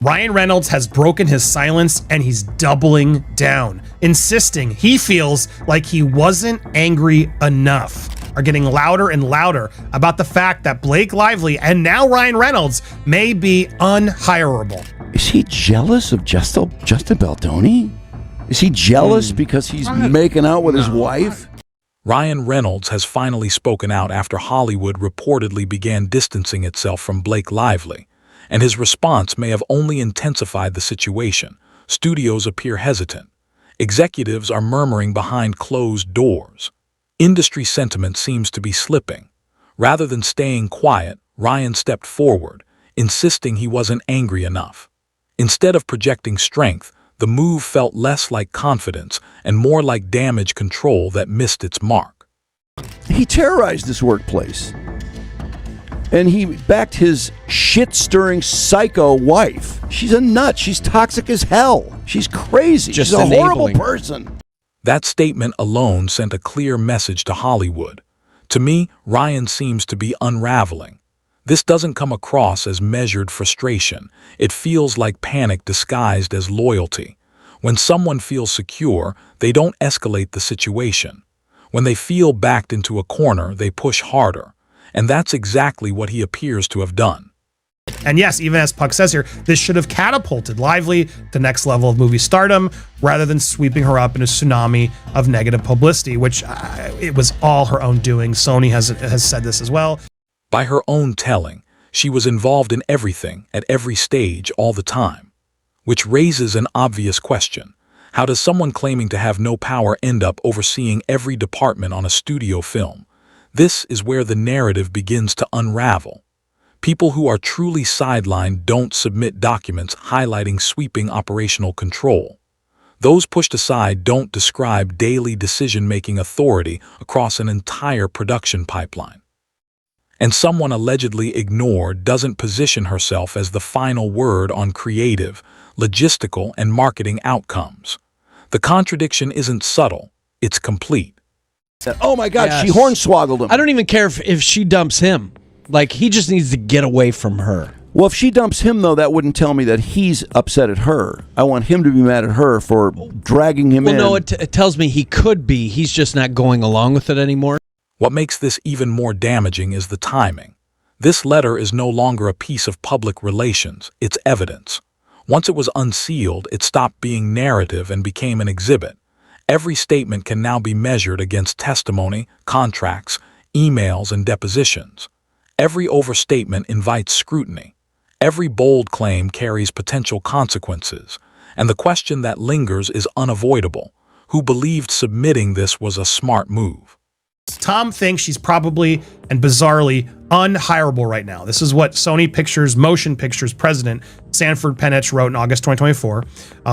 Ryan Reynolds has broken his silence and he's doubling down, insisting he feels like he wasn't angry enough, are getting louder and louder about the fact that Blake Lively and now Ryan Reynolds may be unhireable. Is he jealous of Justin Baldoni? Is he jealous because he's making out with his wife? Ryan Reynolds has finally spoken out after Hollywood reportedly began distancing itself from Blake Lively, and his response may have only intensified the situation. Studios appear hesitant. Executives are murmuring behind closed doors. Industry sentiment seems to be slipping. Rather than staying quiet, Ryan stepped forward, insisting he wasn't angry enough. Instead of projecting strength, the move felt less like confidence and more like damage control that missed its mark. He terrorized this workplace. And he backed his shit-stirring psycho wife. She's a nut. She's toxic as hell. She's crazy. She's a horrible person. That statement alone sent a clear message to Hollywood. To me, Ryan seems to be unraveling. This doesn't come across as measured frustration. It feels like panic disguised as loyalty. When someone feels secure, they don't escalate the situation. When they feel backed into a corner, they push harder. And that's exactly what he appears to have done. And yes, even as Puck says here, this should have catapulted Lively to the next level of movie stardom rather than sweeping her up in a tsunami of negative publicity, which it was all her own doing. Sony has said this as well. By her own telling, she was involved in everything, at every stage, all the time. Which raises an obvious question. How does someone claiming to have no power end up overseeing every department on a studio film? This is where the narrative begins to unravel. People who are truly sidelined don't submit documents highlighting sweeping operational control. Those pushed aside don't describe daily decision-making authority across an entire production pipeline. And someone allegedly ignored doesn't position herself as the final word on creative, logistical, and marketing outcomes. The contradiction isn't subtle, it's complete. Oh my God, yes. She hornswoggled him. I don't even care if she dumps him. Like, he just needs to get away from her. Well, if she dumps him, though, that wouldn't tell me that he's upset at her. I want him to be mad at her for dragging him in. Well, no, it tells me he could be. He's just not going along with it anymore. What makes this even more damaging is the timing. This letter is no longer a piece of public relations, it's evidence. Once it was unsealed, it stopped being narrative and became an exhibit. Every statement can now be measured against testimony, contracts, emails, and depositions. Every overstatement invites scrutiny. Every bold claim carries potential consequences. And the question that lingers is unavoidable. Who believed submitting this was a smart move? Tom thinks she's probably and bizarrely unhireable right now. This is what Sony Pictures Motion Pictures president Sanford Penich wrote in August 2024,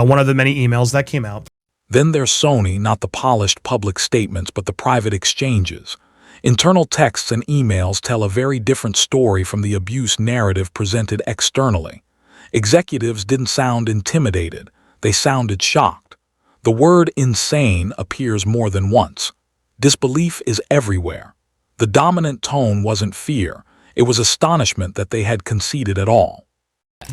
one of the many emails that came out. Then there's Sony, not the polished public statements, but the private exchanges. Internal texts and emails tell a very different story from the abuse narrative presented externally. Executives didn't sound intimidated, they sounded shocked. The word insane appears more than once. Disbelief is everywhere. The dominant tone wasn't fear, it was astonishment that they had conceded at all.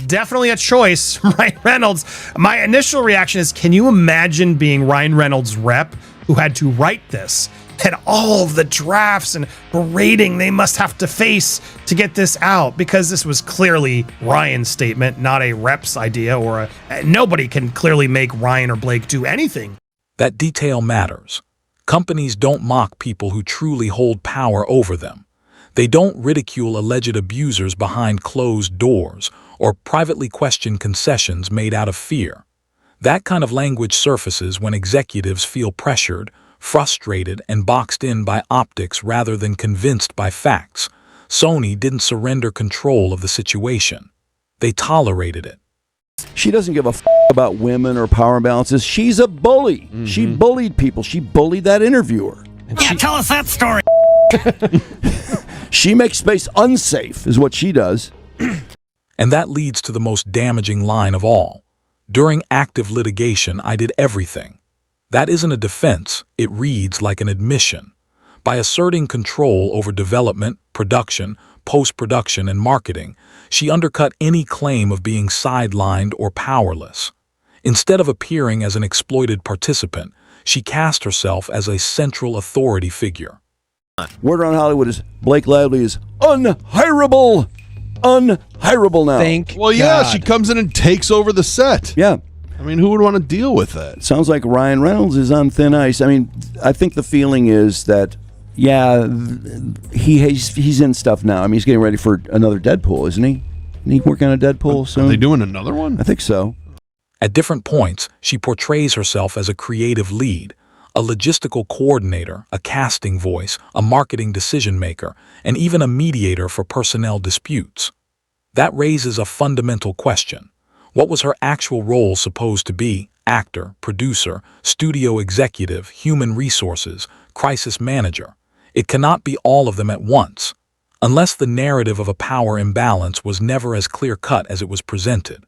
Definitely a choice, Ryan Reynolds. My initial reaction is, can you imagine being Ryan Reynolds' rep who had to write this? And all of the drafts and berating they must have to face to get this out, because this was clearly Ryan's statement, not a rep's idea, or nobody can clearly make Ryan or Blake do anything. That detail matters. Companies don't mock people who truly hold power over them. They don't ridicule alleged abusers behind closed doors or privately question concessions made out of fear. That kind of language surfaces when executives feel pressured, frustrated, and boxed in by optics rather than convinced by facts. Sony didn't surrender control of the situation. They tolerated it. She doesn't give a about women or power imbalances. She's a bully. Mm-hmm. She bullied people. She bullied that interviewer. Yeah, tell us that story. She makes space unsafe, is what she does. And that leads to the most damaging line of all. During active litigation, I did everything. That isn't a defense, it reads like an admission. By asserting control over development, production, post-production and marketing, she undercut any claim of being sidelined or powerless. Instead of appearing as an exploited participant, she cast herself as a central authority figure. Word around Hollywood is Blake Lively is unhireable. Unhireable now. Well, yeah, God. she comes in and takes over the set. Yeah. I mean, who would want to deal with that? Sounds like Ryan Reynolds is on thin ice. I mean, I think the feeling is that, yeah, he's in stuff now. I mean, he's getting ready for another Deadpool, isn't he? Isn't he working on a Deadpool soon? Are they doing another one? I think so. At different points, she portrays herself as a creative lead, a logistical coordinator, a casting voice, a marketing decision-maker, and even a mediator for personnel disputes. That raises a fundamental question. What was her actual role supposed to be? Actor, producer, studio executive, human resources, crisis manager. It cannot be all of them at once, unless the narrative of a power imbalance was never as clear-cut as it was presented.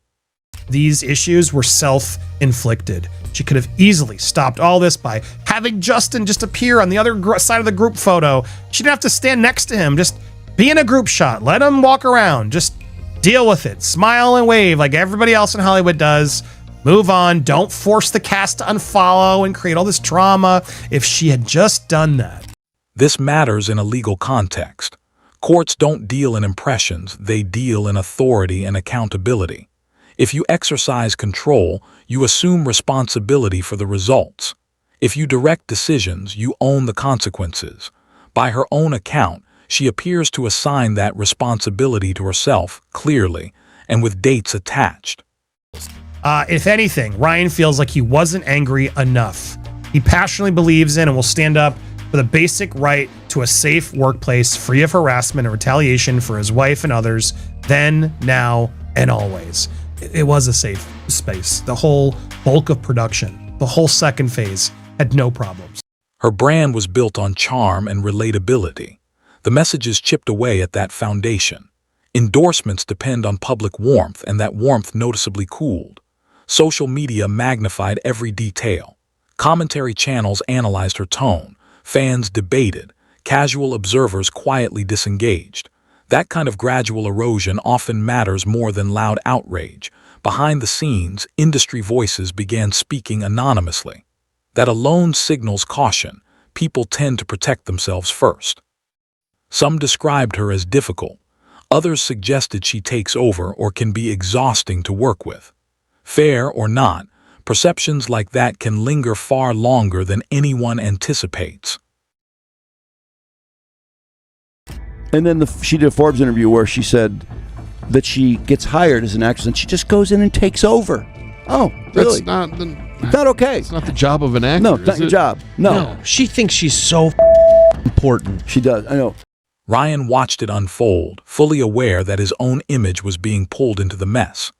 These issues were self-inflicted. She could have easily stopped all this by having Justin just appear on the other side of the group photo. She didn't have to stand next to him. Just be in a group shot. Let him walk around. Just deal with it. Smile and wave like everybody else in Hollywood does. Move on. Don't force the cast to unfollow and create all this drama. If she had just done that. This matters in a legal context. Courts don't deal in impressions. They deal in authority and accountability. If you exercise control, you assume responsibility for the results. If you direct decisions, you own the consequences. By her own account, she appears to assign that responsibility to herself, clearly, and with dates attached. If anything, Ryan feels like he wasn't angry enough. He passionately believes in and will stand up for the basic right to a safe workplace free of harassment and retaliation for his wife and others, then, now, and always. It was a safe space. The whole bulk of production, the whole second phase, had no problems. Her brand was built on charm and relatability. The messages chipped away at that foundation. Endorsements depend on public warmth, and that warmth noticeably cooled. Social media magnified every detail. Commentary channels analyzed her tone. Fans debated. Casual observers quietly disengaged. That kind of gradual erosion often matters more than loud outrage. Behind the scenes, industry voices began speaking anonymously. That alone signals caution. People tend to protect themselves first. Some described her as difficult. Others suggested she takes over or can be exhausting to work with. Fair or not, perceptions like that can linger far longer than anyone anticipates. And then she did a Forbes interview where she said that she gets hired as an actress and she just goes in and takes over. Oh, really? That's not okay. It's not the job of an actor. No, it's not your job. No. She thinks she's so important. She does. I know. Ryan watched it unfold, fully aware that his own image was being pulled into the mess.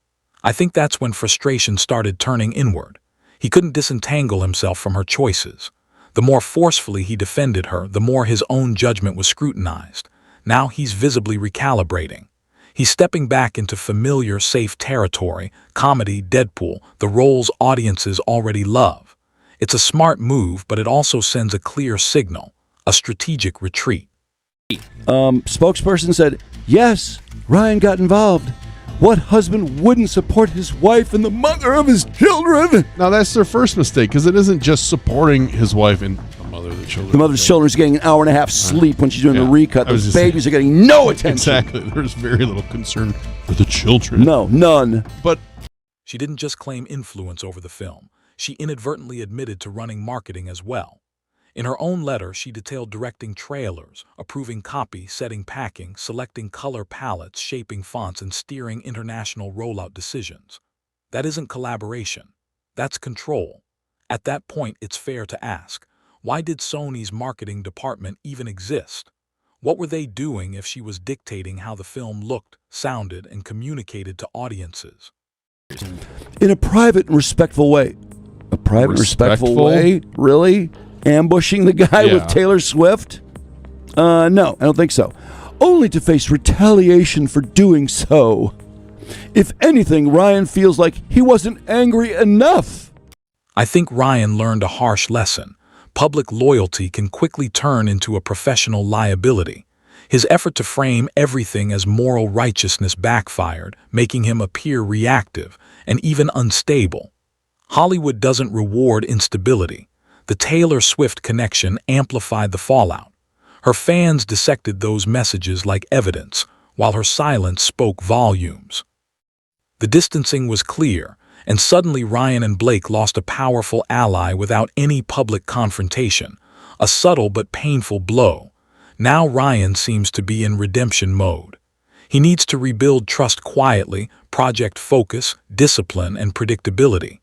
I think that's when frustration started turning inward. He couldn't disentangle himself from her choices. The more forcefully he defended her, the more his own judgment was scrutinized. Now he's visibly recalibrating. He's stepping back into familiar, safe territory, comedy, Deadpool, the roles audiences already love. It's a smart move, but it also sends a clear signal, a strategic retreat. Spokesperson said, yes, Ryan got involved. What husband wouldn't support his wife and the mother of his children? Now, that's their first mistake, because it isn't just supporting his wife and the mother of the children. The mother's children is getting an hour and a half sleep when she's doing the recut. Those babies are getting no attention. Exactly. There's very little concern for the children. No, none. But she didn't just claim influence over the film. She inadvertently admitted to running marketing as well. In her own letter, she detailed directing trailers, approving copy, setting packing, selecting color palettes, shaping fonts, and steering international rollout decisions. That isn't collaboration. That's control. At that point, it's fair to ask, why did Sony's marketing department even exist? What were they doing if she was dictating how the film looked, sounded, and communicated to audiences? In a private and respectful way. A private and respectful way? Really? Ambushing the guy with Taylor Swift? No, I don't think so. Only to face retaliation for doing so. If anything, Ryan feels like he wasn't angry enough. I think Ryan learned a harsh lesson. Public loyalty can quickly turn into a professional liability. His effort to frame everything as moral righteousness backfired, making him appear reactive and even unstable. Hollywood doesn't reward instability. The Taylor Swift connection amplified the fallout. Her fans dissected those messages like evidence, while her silence spoke volumes. The distancing was clear, and suddenly Ryan and Blake lost a powerful ally without any public confrontation, a subtle but painful blow. Now Ryan seems to be in redemption mode. He needs to rebuild trust quietly, project focus, discipline, and predictability.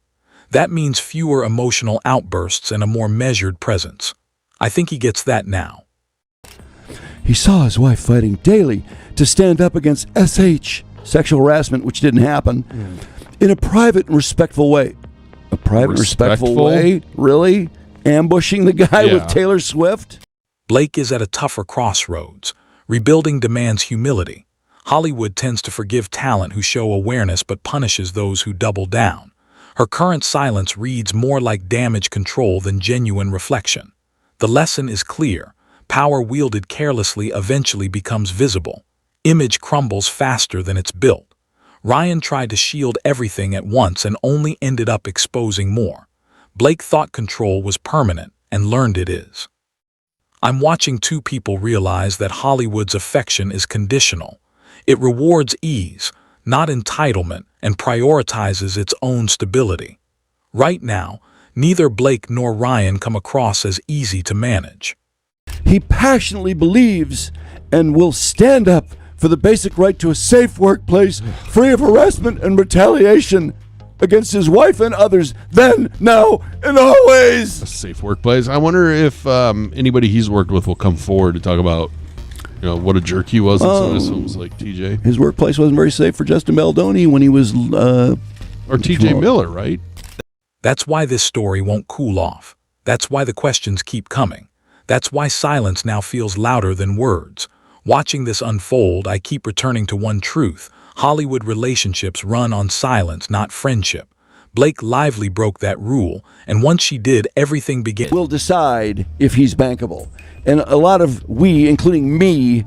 That means fewer emotional outbursts and a more measured presence. I think he gets that now. He saw his wife fighting daily to stand up against sexual harassment, which didn't happen, in a private and respectful way. A private and respectful way? Really? Ambushing the guy with Taylor Swift? Blake is at a tougher crossroads. Rebuilding demands humility. Hollywood tends to forgive talent who show awareness but punishes those who double down. Her current silence reads more like damage control than genuine reflection. The lesson is clear. Power wielded carelessly eventually becomes visible. Image crumbles faster than it's built. Ryan tried to shield everything at once and only ended up exposing more. Blake thought control was permanent and learned it is. I'm watching two people realize that Hollywood's affection is conditional. It rewards ease, not entitlement, and prioritizes its own stability. Right now, neither Blake nor Ryan come across as easy to manage. He passionately believes and will stand up for the basic right to a safe workplace, free of harassment and retaliation against his wife and others, then, now, and always. A safe workplace. I wonder if anybody he's worked with will come forward to talk about, what a jerk he was in some of his films, like TJ. His workplace wasn't very safe for Justin Baldoni when he was... or TJ Miller, right? That's why this story won't cool off. That's why the questions keep coming. That's why silence now feels louder than words. Watching this unfold, I keep returning to one truth. Hollywood relationships run on silence, not friendship. Blake Lively broke that rule, and once she did, everything began. Will decide if he's bankable. And a lot of we, including me,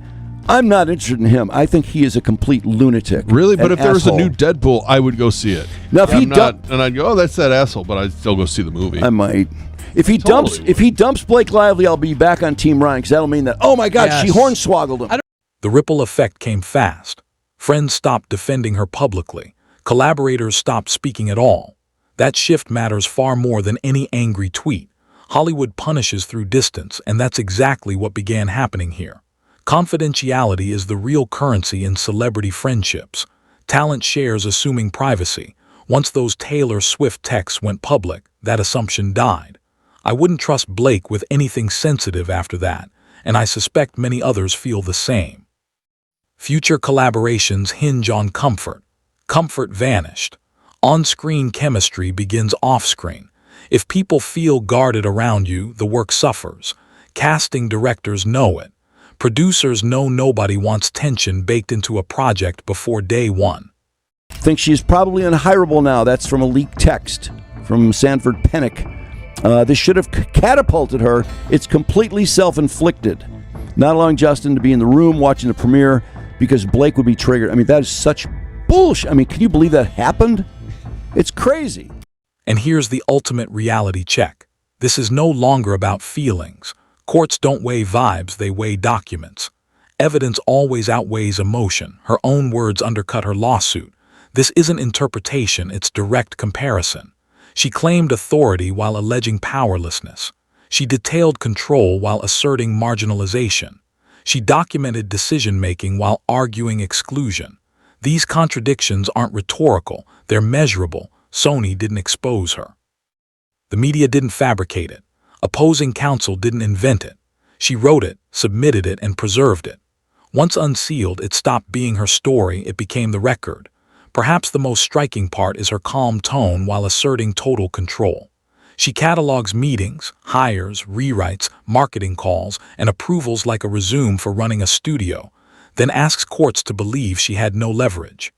I'm not interested in him. I think he is a complete lunatic. Really? But if there was a asshole. new Deadpool, I would go see it. Now, if and I'd go, oh, that's that asshole, but I'd still go see the movie. I might. If he dumps Blake Lively, I'll be back on Team Ryan, because that'll mean that, oh my God, she hornswoggled him. The ripple effect came fast. Friends stopped defending her publicly. Collaborators stopped speaking at all. That shift matters far more than any angry tweet. Hollywood punishes through distance, and that's exactly what began happening here. Confidentiality is the real currency in celebrity friendships. Talent shares assuming privacy. Once those Taylor Swift texts went public, that assumption died. I wouldn't trust Blake with anything sensitive after that, and I suspect many others feel the same. Future collaborations hinge on comfort. Comfort vanished. On-screen chemistry begins off-screen. If people feel guarded around you, the work suffers. Casting directors know it. Producers know nobody wants tension baked into a project before day one. Think she's probably unhireable now. That's from a leaked text from Sanford Pennick. This should have catapulted her. It's completely self-inflicted. Not allowing Justin to be in the room watching the premiere because Blake would be triggered. I mean, that is such bullshit. I mean, can you believe that happened? It's crazy. And here's the ultimate reality check. This is no longer about feelings. Courts don't weigh vibes, they weigh documents. Evidence always outweighs emotion. Her own words undercut her lawsuit. This isn't interpretation, it's direct comparison. She claimed authority while alleging powerlessness. She detailed control while asserting marginalization. She documented decision-making while arguing exclusion. These contradictions aren't rhetorical, they're measurable. Sony didn't expose her. The media didn't fabricate it. Opposing counsel didn't invent it. She wrote it, submitted it, and preserved it. Once unsealed, it stopped being her story, it became the record. Perhaps the most striking part is her calm tone while asserting total control. She catalogs meetings, hires, rewrites, marketing calls, and approvals like a resume for running a studio, then asks courts to believe she had no leverage.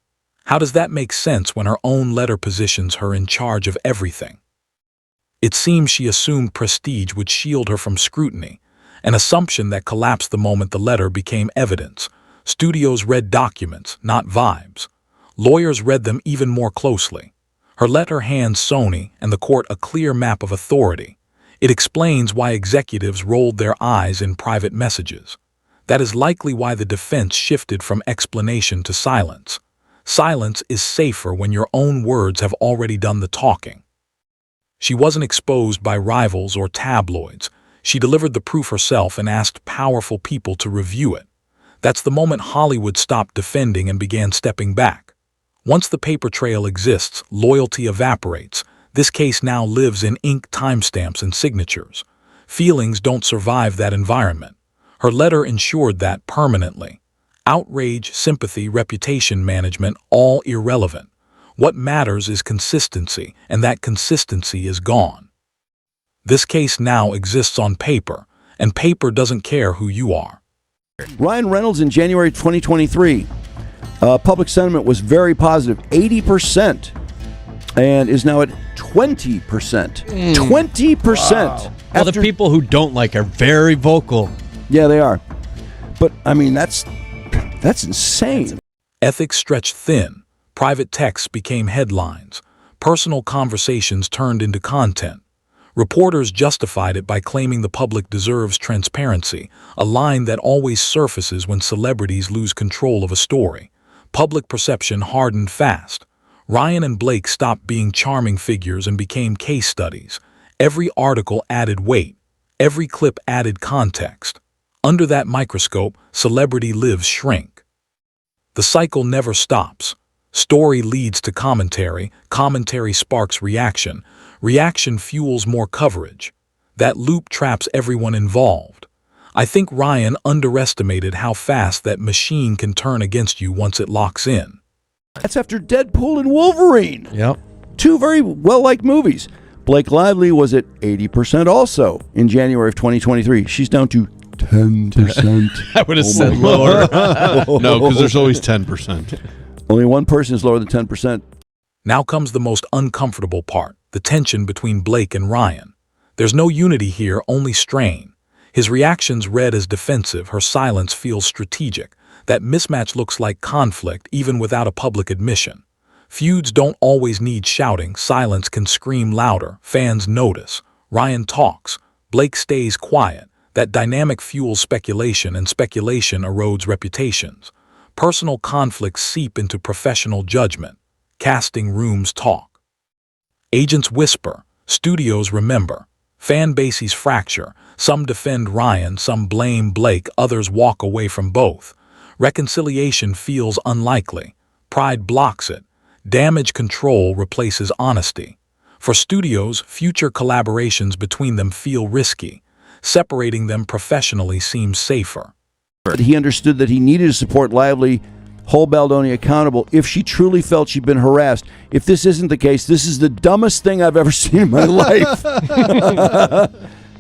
How does that make sense when her own letter positions her in charge of everything? It seems she assumed prestige would shield her from scrutiny, an assumption that collapsed the moment the letter became evidence. Studios read documents, not vibes. Lawyers read them even more closely. Her letter hands Sony and the court a clear map of authority. It explains why executives rolled their eyes in private messages. That is likely why the defense shifted from explanation to silence. Silence is safer when your own words have already done the talking. She wasn't exposed by rivals or tabloids. She delivered the proof herself and asked powerful people to review it. That's the moment Hollywood stopped defending and began stepping back. Once the paper trail exists, loyalty evaporates. This case now lives in ink, timestamps, and signatures. Feelings don't survive that environment. Her letter ensured that permanently. Outrage, sympathy, reputation management, all irrelevant. What matters is consistency, and that consistency is gone. This case now exists on paper, and paper doesn't care who you are. Ryan Reynolds in January 2023. Public sentiment was very positive, 80%, and is now at 20%. 20%. Wow. Well, the people who don't like are very vocal. Yeah, they are. But, I mean, that's insane. Ethics stretched thin. Private texts became headlines. Personal conversations turned into content. Reporters justified it by claiming the public deserves transparency, a line that always surfaces when celebrities lose control of a story. Public perception hardened fast. Ryan and Blake stopped being charming figures and became case studies. Every article added weight. Every clip added context. Under that microscope, celebrity lives shrink. The cycle never stops. Story leads to commentary, commentary sparks reaction, reaction fuels more coverage. That loop traps everyone involved. I think Ryan underestimated how fast that machine can turn against you once it locks in. That's after Deadpool and Wolverine. Yep. Two very well-liked movies. Blake Lively was at 80% also in January of 2023. She's down to 10%. I would have said lower. No, because there's always 10%. Only one person is lower than 10%. Now comes the most uncomfortable part, the tension between Blake and Ryan. There's no unity here, only strain. His reactions read as defensive, her silence feels strategic. That mismatch looks like conflict, even without a public admission. Feuds don't always need shouting, silence can scream louder, fans notice. Ryan talks, Blake stays quiet. That dynamic fuels speculation, and speculation erodes reputations. Personal conflicts seep into professional judgment. Casting rooms talk. Agents whisper, studios remember. Fan bases fracture. Some defend Ryan, some blame Blake, others walk away from both. Reconciliation feels unlikely. Pride blocks it. Damage control replaces honesty. For studios, future collaborations between them feel risky. Separating them professionally seems safer. He understood that he needed to support Lively, hold Baldoni accountable if she truly felt she'd been harassed. If this isn't the case, this is the dumbest thing I've ever seen in my life.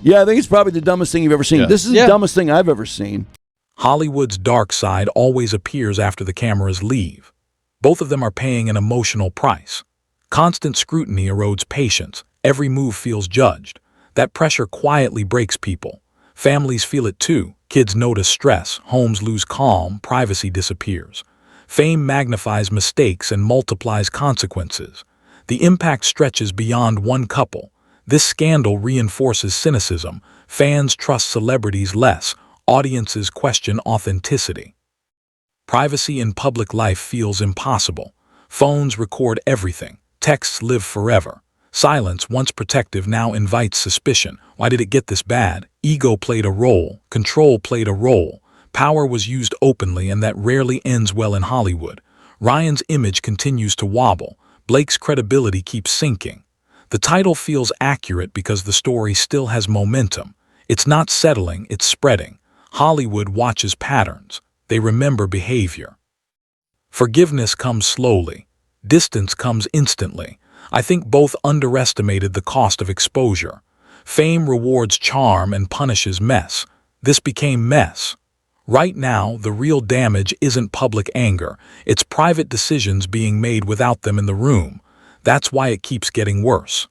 Yeah, I think it's probably the dumbest thing you've ever seen. Yeah. This is the dumbest thing I've ever seen. Hollywood's dark side always appears after the cameras leave. Both of them are paying an emotional price. Constant scrutiny erodes patience. Every move feels judged. That pressure quietly breaks people. Families feel it too. Kids notice stress, homes lose calm, privacy disappears. Fame magnifies mistakes and multiplies consequences. The impact stretches beyond one couple. This scandal reinforces cynicism. Fans trust celebrities less. Audiences question authenticity. Privacy in public life feels impossible. Phones record everything. Texts live forever. Silence, once protective, now invites suspicion. Why did it get this bad? Ego played a role. Control played a role. Power was used openly, and that rarely ends well in Hollywood. Ryan's image continues to wobble. Blake's credibility keeps sinking. The title feels accurate because the story still has momentum. It's not settling, it's spreading. Hollywood watches patterns. They remember behavior. Forgiveness comes slowly. Distance comes instantly. I think both underestimated the cost of exposure. Fame rewards charm and punishes mess. This became mess. Right now, the real damage isn't public anger. It's private decisions being made without them in the room. That's why it keeps getting worse.